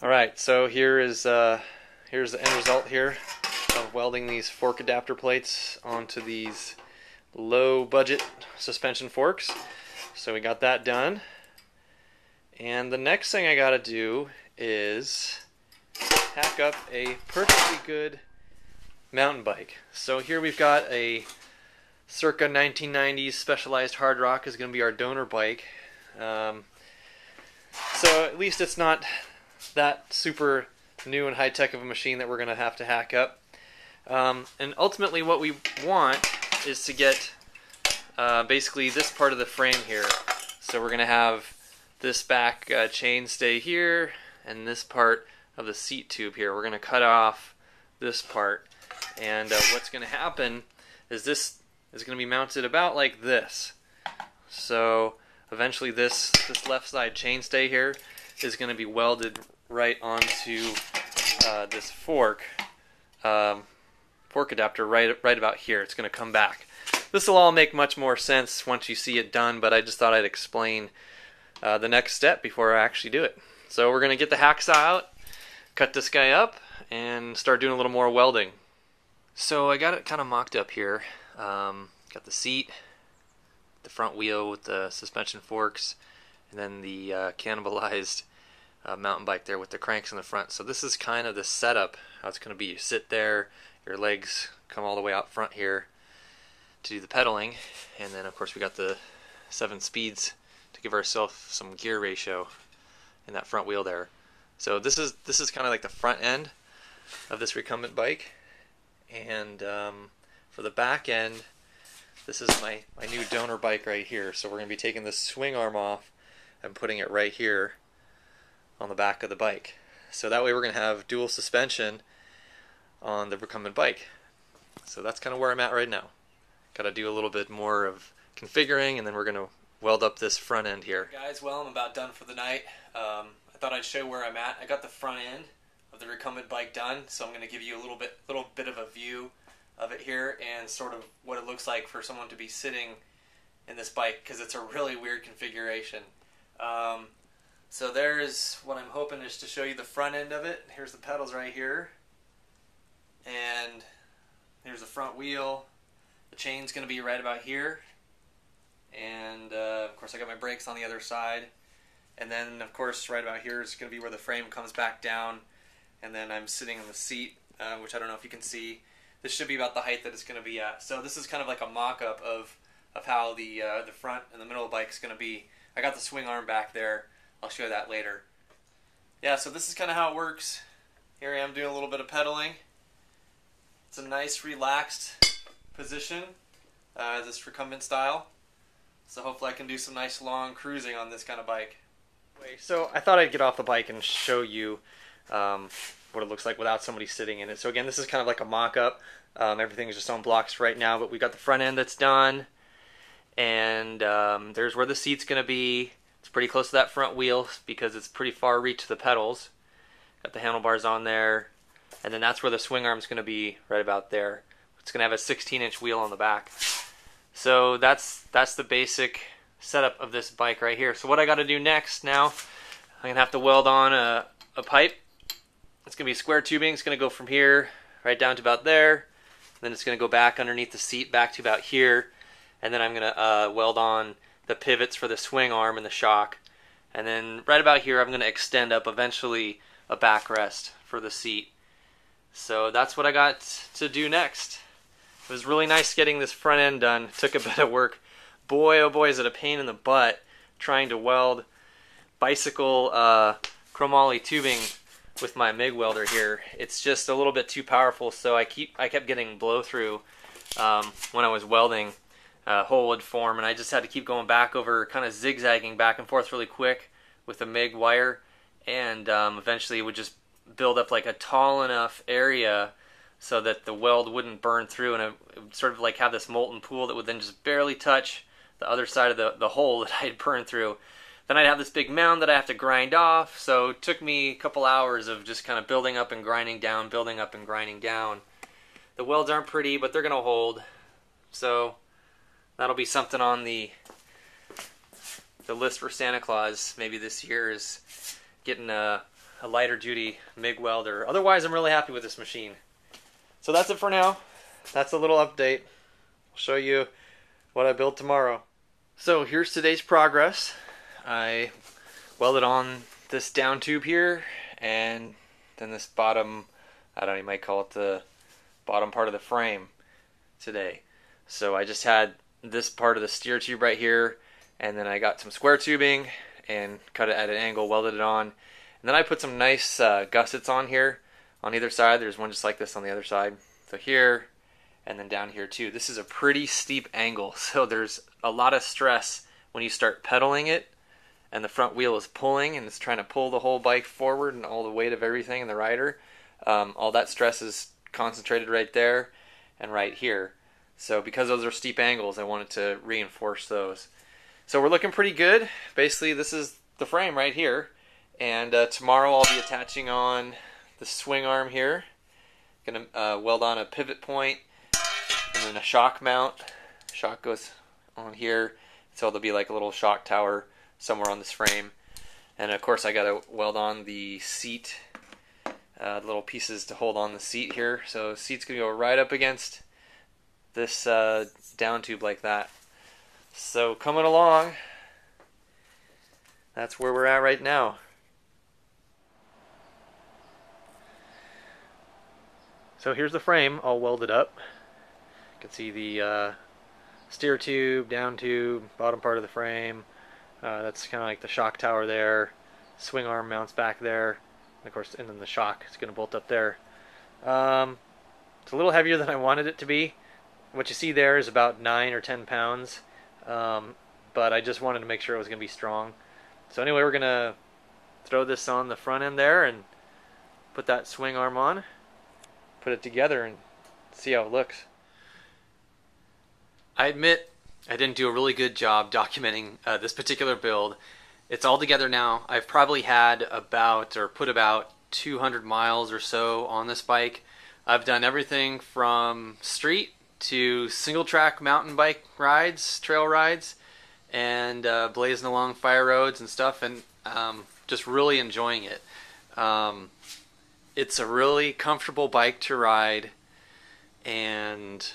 Alright, so here's the end result here of welding these fork adapter plates onto these low budget suspension forks. So we got that done. And the next thing I gotta do is hack up a perfectly good mountain bike. So here we've got a circa 1990s Specialized Hard Rock is going to be our donor bike. So at least it's not that super new and high-tech of a machine that we're going to have to hack up. And ultimately what we want is to get basically this part of the frame here. So we're going to have this back chain stay here, and this part of the seat tube here. We're going to cut off this part. And what's going to happen is this is going to be mounted about like this. So eventually this left side chainstay here is going to be welded right onto this fork adapter right about here. It's going to come back. This will all make much more sense once you see it done, but I just thought I'd explain the next step before I actually do it. So we're going to get the hacksaw out, cut this guy up, and start doing a little more welding. So I got it kind of mocked up here. Got the seat, the front wheel with the suspension forks, and then the cannibalized mountain bike there with the cranks in the front. So this is kind of the setup, how it's going to be. You sit there, your legs come all the way out front here to do the pedaling, and then of course we got the 7 speeds to give ourselves some gear ratio in that front wheel there. So this is kind of like the front end of this recumbent bike. And for the back end, this is my new donor bike right here. So we're going to be taking the swing arm off and putting it right here on the back of the bike. So that way we're going to have dual suspension on the recumbent bike. So that's kind of where I'm at right now. Got to do a little bit more of configuring, and then we're going to weld up this front end here. Guys, well, I'm about done for the night. I thought I'd show where I'm at. I got the front end of the recumbent bike done, so I'm going to give you a little bit of a view of it here and sort of what it looks like for someone to be sitting in this bike, because it's a really weird configuration. So there's what I'm hoping is to show you the front end of it. Here's the pedals right here, and here's the front wheel. The chain's going to be right about here, and of course I got my brakes on the other side, and then of course right about here is going to be where the frame comes back down. And then I'm sitting in the seat, which I don't know if you can see. This should be about the height that it's going to be at. So this is kind of like a mock-up of how the front and the middle of the bike is going to be. I got the swing arm back there. I'll show you that later. Yeah, so this is kind of how it works. Here I am doing a little bit of pedaling. It's a nice relaxed position, this recumbent style. So hopefully I can do some nice long cruising on this kind of bike. So I thought I'd get off the bike and show you what it looks like without somebody sitting in it. So again, this is kind of like a mock-up. Everything's just on blocks right now, but we got the front end that's done, and there's where the seat's going to be. It's pretty close to that front wheel because it's pretty far reach to the pedals. Got the handlebars on there, and then that's where the swing arm's going to be, right about there. It's going to have a 16-inch wheel on the back. So that's the basic setup of this bike right here. So what I got to do next now, I'm going to have to weld on a pipe. It's going to be square tubing. It's going to go from here right down to about there. Then it's going to go back underneath the seat back to about here. And then I'm going to weld on the pivots for the swing arm and the shock. And then right about here I'm going to extend up eventually a backrest for the seat. So that's what I got to do next. It was really nice getting this front end done. It took a bit of work. Boy, oh boy, is it a pain in the butt trying to weld bicycle chromoly tubing with my MIG welder here. It's just a little bit too powerful, so I kept getting blow through when I was welding whole wood form, and I just had to keep going back over, kind of zigzagging back and forth really quick with the MIG wire, and eventually it would just build up like a tall enough area so that the weld wouldn't burn through, and it would sort of like have this molten pool that would then just barely touch the other side of the hole that I had burned through. Then I'd have this big mound that I have to grind off, so it took me a couple hours of just kind of building up and grinding down, building up and grinding down. The welds aren't pretty, but they're going to hold. So that'll be something on the list for Santa Claus maybe this year, is getting a a lighter duty MIG welder. Otherwise, I'm really happy with this machine. So that's it for now. That's a little update. I'll show you what I build tomorrow. So here's today's progress. I welded on this down tube here, and then this bottom, I don't know, you might call it the bottom part of the frame today. So I just had this part of the steer tube right here, and then I got some square tubing and cut it at an angle, welded it on. And then I put some nice gussets on here on either side. There's one just like this on the other side. So here, and then down here too. This is a pretty steep angle, so there's a lot of stress when you start pedaling it and the front wheel is pulling and it's trying to pull the whole bike forward and all the weight of everything in the rider. All that stress is concentrated right there and right here. So because those are steep angles, I wanted to reinforce those. So we're looking pretty good. Basically, this is the frame right here. And tomorrow I'll be attaching on the swing arm here. Gonna weld on a pivot point and then a shock mount. Shock goes on here, so there'll be like a little shock tower somewhere on this frame. And of course I gotta weld on the seat, little pieces to hold on the seat here. So the seat's gonna go right up against this down tube like that. So coming along, that's where we're at right now. So here's the frame all welded up. You can see the steer tube, down tube, bottom part of the frame. That's kind of like the shock tower there. Swing arm mounts back there. And of course, and then the shock is going to bolt up there. It's a little heavier than I wanted it to be. What you see there is about 9 or 10 pounds. But I just wanted to make sure it was going to be strong. So anyway, we're going to throw this on the front end there and put that swing arm on. Put it together and see how it looks. I admit I didn't do a really good job documenting this particular build. It's all together now. I've probably had about, or put about 200 miles or so on this bike. I've done everything from street to single track mountain bike rides, trail rides, and blazing along fire roads and stuff, and just really enjoying it. It's a really comfortable bike to ride, and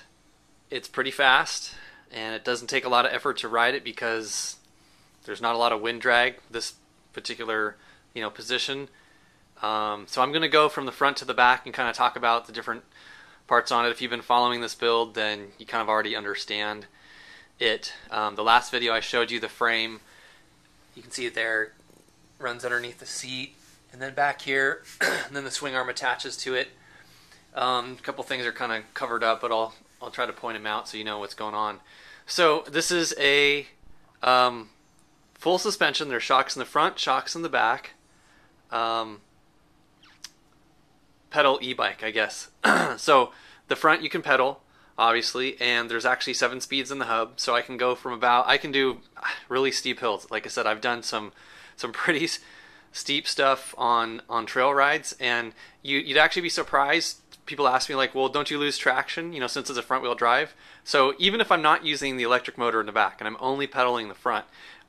it's pretty fast, and it doesn't take a lot of effort to ride it because there's not a lot of wind drag this particular position. So I'm going to go from the front to the back and kind of talk about the different parts on it. If you've been following this build, then you kind of already understand it. The last video I showed you the frame. You can see it there. Runs underneath the seat. And then back here, and then the swing arm attaches to it. A couple things are kind of covered up, but I'll try to point them out so you know what's going on. So this is a full suspension. There's shocks in the front, shocks in the back. Pedal e-bike, I guess. So the front you can pedal, obviously, and there's actually 7 speeds in the hub. So I can go from I can do really steep hills. Like I said, I've done some pretty steep stuff on trail rides, and you'd actually be surprised. People ask me like, well, don't you lose traction, since it's a front wheel drive? So even if I'm not using the electric motor in the back and I'm only pedaling the front,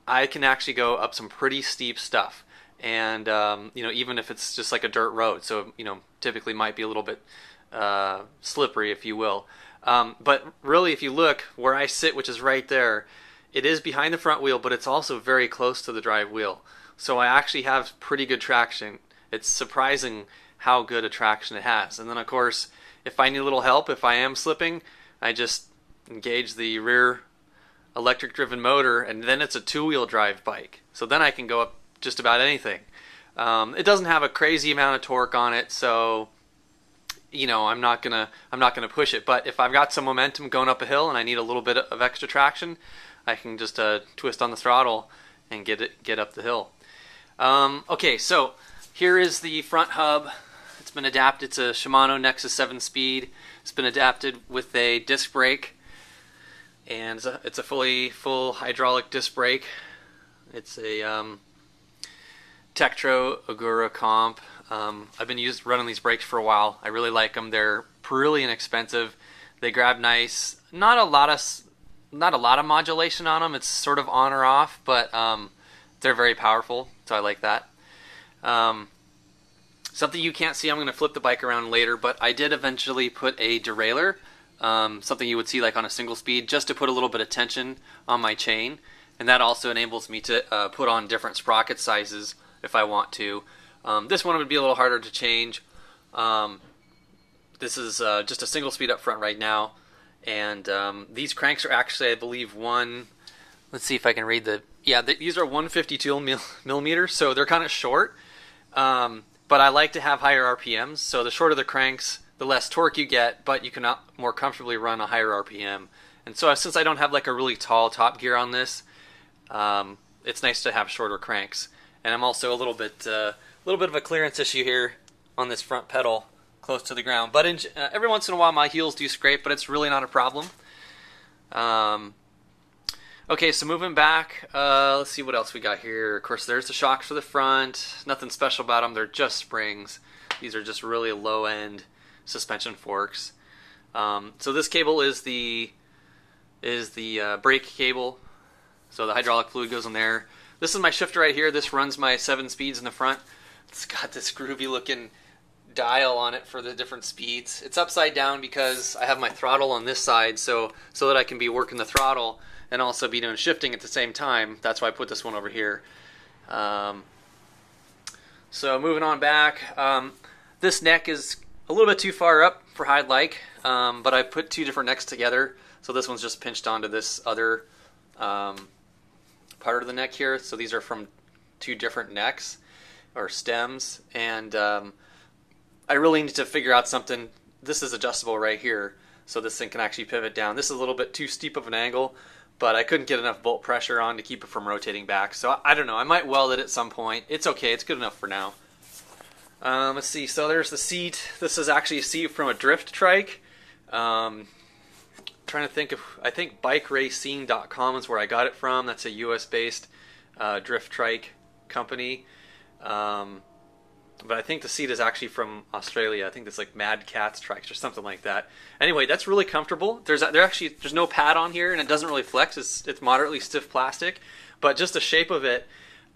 I can actually go up some pretty steep stuff. And even if it's just like a dirt road, so typically might be a little bit slippery, if you will. But really, if you look where I sit, which is right there, it is behind the front wheel, but it's also very close to the drive wheel. So I actually have pretty good traction. It's surprising how good a traction it has. And then of course, if I need a little help, if I am slipping, I just engage the rear electric driven motor, and then it's a 2-wheel drive bike. So then I can go up just about anything. It doesn't have a crazy amount of torque on it, so I'm not gonna push it. But if I've got some momentum going up a hill and I need a little bit of extra traction, I can just twist on the throttle and get up the hill. Okay, so here is the front hub. It's been adapted to Shimano Nexus 7-speed. It's been adapted with a disc brake, and it's a full hydraulic disc brake. It's a Tektro Agura comp. I've been running these brakes for a while. I really like them. They're really inexpensive. They grab nice. Not a lot of modulation on them. It's sort of on or off, but they're very powerful, so I like that. Something you can't see, I'm going to flip the bike around later, but I did eventually put a derailleur, something you would see like on a single speed, just to put a little bit of tension on my chain. And that also enables me to put on different sprocket sizes if I want to. This one would be a little harder to change. This is just a single speed up front right now. And these cranks are actually, I believe, let's see if I can read these are 152 millimeters, so they're kind of short. But I like to have higher RPMs, so the shorter the cranks, the less torque you get, but you can more comfortably run a higher RPM. And so since I don't have like a really tall top gear on this, it's nice to have shorter cranks. And I'm also a little bit of a clearance issue here on this front pedal, close to the ground. But every once in a while my heels do scrape, but it's really not a problem. Okay, so moving back, let's see what else we got here. Of course, there's the shocks for the front. Nothing special about them. They're just springs. These are just really low-end suspension forks. So this cable is the brake cable. So the hydraulic fluid goes in there. This is my shifter right here. This runs my 7 speeds in the front. It's got this groovy-looking dial on it for the different speeds. It's upside down because I have my throttle on this side, so that I can be working the throttle and also be doing shifting at the same time. That's why I put this one over here. So moving on back, this neck is a little bit too far up for I'd like, but I put 2 different necks together. So this one's just pinched onto this other part of the neck here. So these are from 2 different necks or stems, and I really need to figure out something. This is adjustable right here, so this thing can actually pivot down. This is a little bit too steep of an angle, but I couldn't get enough bolt pressure on to keep it from rotating back. So I don't know, I might weld it at some point. It's okay, it's good enough for now. Let's see, so there's the seat. This is actually a seat from a drift trike. Trying to think of, I think bikeracing.com is where I got it from. That's a US based drift trike company. But I think the seat is actually from Australia. I think it's like Mad Catz trikes or something like that. Anyway, that's really comfortable. There's no pad on here, and it doesn't really flex. It's moderately stiff plastic, but just the shape of it,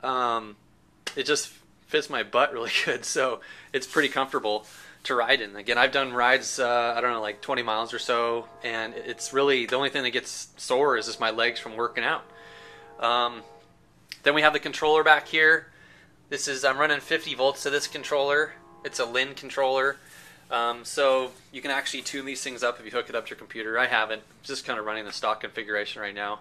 it just fits my butt really good. So it's pretty comfortable to ride in. Again, I've done rides, I don't know, like 20 miles or so, and it's really the only thing that gets sore is just my legs from working out. Then we have the controller back here. I'm running 50 volts to this controller. It's a Lin controller. So you can actually tune these things up if you hook it up to your computer. I haven't. I'm just kind of running the stock configuration right now.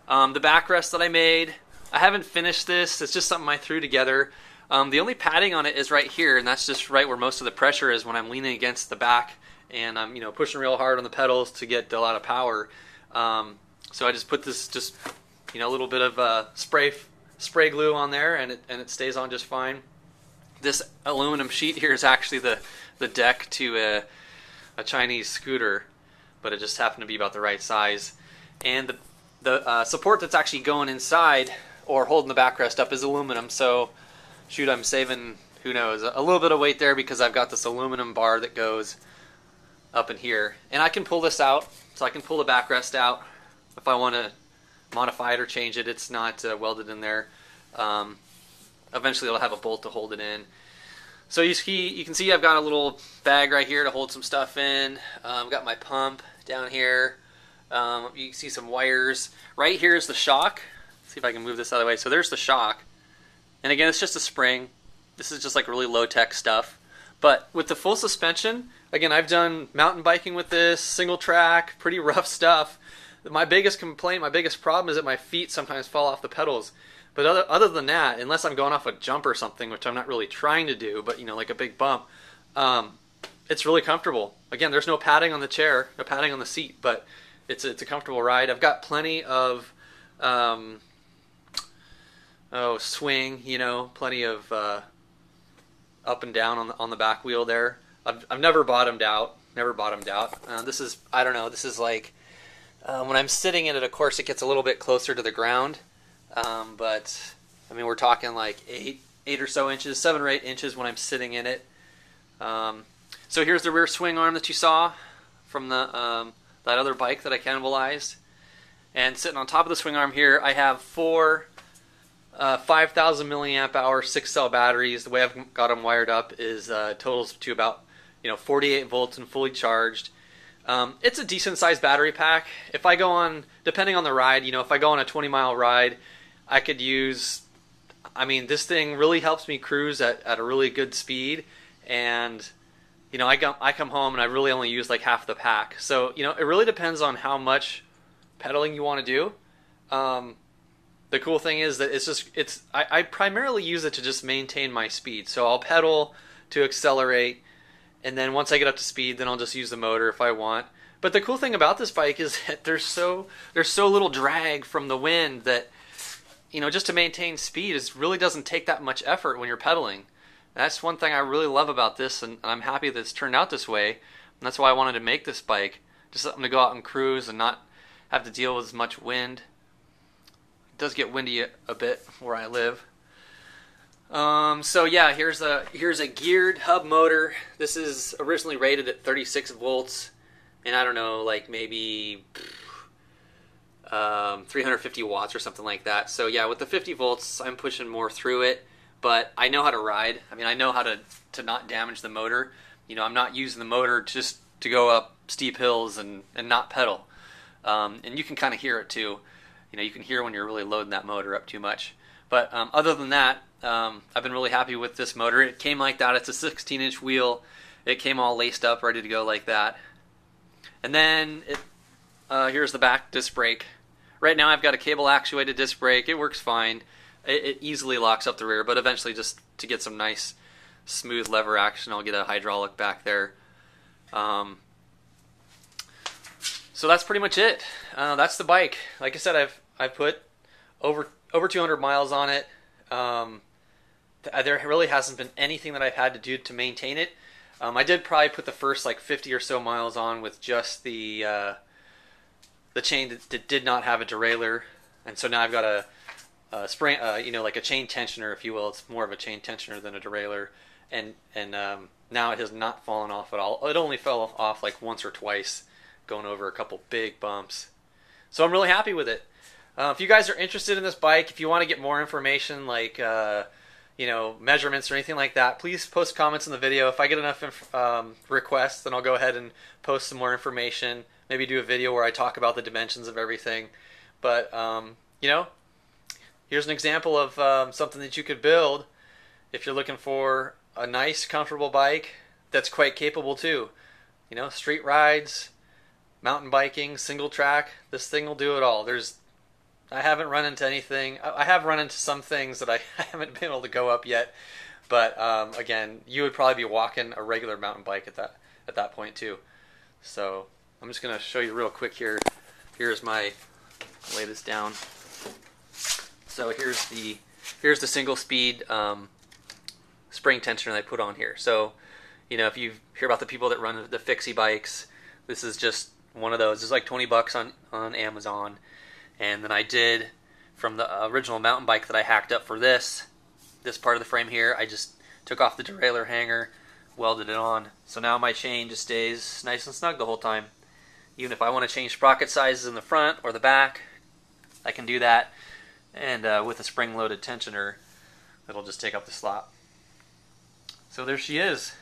The backrest that I made, I haven't finished this. It's just something I threw together. The only padding on it is right here, and that's just right where most of the pressure is when I'm leaning against the back and I'm pushing real hard on the pedals to get a lot of power. So I just put this a little bit of spray glue on there, and it stays on just fine. This aluminum sheet here is actually the deck to a Chinese scooter, but it just happened to be about the right size. And the support that's actually going inside or holding the backrest up is aluminum, so shoot, I'm saving, who knows, a little bit of weight there because I've got this aluminum bar that goes up in here. And I can pull this out, so I can pull the backrest out if I want to modify it or change it. It's not welded in there. Eventually it'll have a bolt to hold it in. So you can see I've got a little bag right here to hold some stuff in. I've got my pump down here. You can see some wires. Right here is the shock. Let's see if I can move this out of the way. So there's the shock. And again, it's just a spring. This is just like really low-tech stuff. But with the full suspension, again, I've done mountain biking with this, single track, pretty rough stuff. My biggest complaint, my biggest problem is that my feet sometimes fall off the pedals. But other than that, unless I'm going off a jump or something, which I'm not really trying to do, but like a big bump, it's really comfortable. Again, there's no padding on the chair, no padding on the seat, but it's a comfortable ride. I've got plenty of swing, plenty of up and down on the back wheel there. I've never bottomed out. This is, I don't know, this is like when I'm sitting in it, of course, it gets a little bit closer to the ground. But I mean, we're talking like 8 or so inches, 7 or 8 inches when I'm sitting in it. So here's the rear swing arm that you saw from that other bike that I cannibalized. And sitting on top of the swing arm here, I have 4 5,000 milliamp hour 6-cell batteries. The way I've got them wired up is totals to about 48 volts and fully charged. It's a decent sized battery pack. If I go on, depending on the ride, if I go on a 20-mile ride, I could use, this thing really helps me cruise at a really good speed. And, I come home and I really only use like half the pack. So, it really depends on how much pedaling you want to do. The cool thing is that I primarily use it to just maintain my speed. So I'll pedal to accelerate, and then once I get up to speed, then I'll just use the motor if I want. But the cool thing about this bike is that there's so little drag from the wind that, just to maintain speed really doesn't take that much effort when you're pedaling. That's one thing I really love about this, and I'm happy that it's turned out this way. And that's why I wanted to make this bike, just something to go out and cruise and not have to deal with as much wind. It does get windy a bit where I live. So yeah, here's a geared hub motor. This is originally rated at 36 volts, and I don't know, like maybe 350 watts or something like that. So yeah, with the 50 volts, I'm pushing more through it, but I know how to ride. I know how to not damage the motor. I'm not using the motor just to go up steep hills and not pedal. And you can kind of hear it too. You can hear when you're really loading that motor up too much. But other than that, I've been really happy with this motor. It came like that. It's a 16-inch wheel. It came all laced up, ready to go like that. And then here's the back disc brake. Right now I've got a cable actuated disc brake. It works fine. It easily locks up the rear, but eventually, just to get some nice smooth lever action, I'll get a hydraulic back there. So that's pretty much it. That's the bike. Like I said, I've put over 200 miles on it. There really hasn't been anything that I've had to do to maintain it. I did probably put the first like 50 or so miles on with just the chain that did not have a derailleur, and so now I've got a spring, like a chain tensioner, if you will. It's more of a chain tensioner than a derailleur, and now it has not fallen off at all. It only fell off like once or twice, going over a couple big bumps. So I'm really happy with it. If you guys are interested in this bike, if you want to get more information like measurements or anything like that, please post comments in the video. If I get enough requests, then I'll go ahead and post some more information. Maybe do a video where I talk about the dimensions of everything. But here's an example of something that you could build if you're looking for a nice, comfortable bike that's quite capable too. Street rides, mountain biking, single track. This thing will do it all. I haven't run into anything. I have run into some things that I haven't been able to go up yet, but again, you would probably be walking a regular mountain bike at that point too. So I'm just gonna show you real quick here. Here's my latest down. So here's the single speed spring tensioner that I put on here. So if you hear about the people that run the fixie bikes, this is just one of those. It's like 20 bucks on Amazon. And then I did, from the original mountain bike that I hacked up for this part of the frame here, I just took off the derailleur hanger, welded it on. So now my chain just stays nice and snug the whole time. Even if I want to change sprocket sizes in the front or the back, I can do that. And with a spring-loaded tensioner, it'll just take up the slot. So there she is.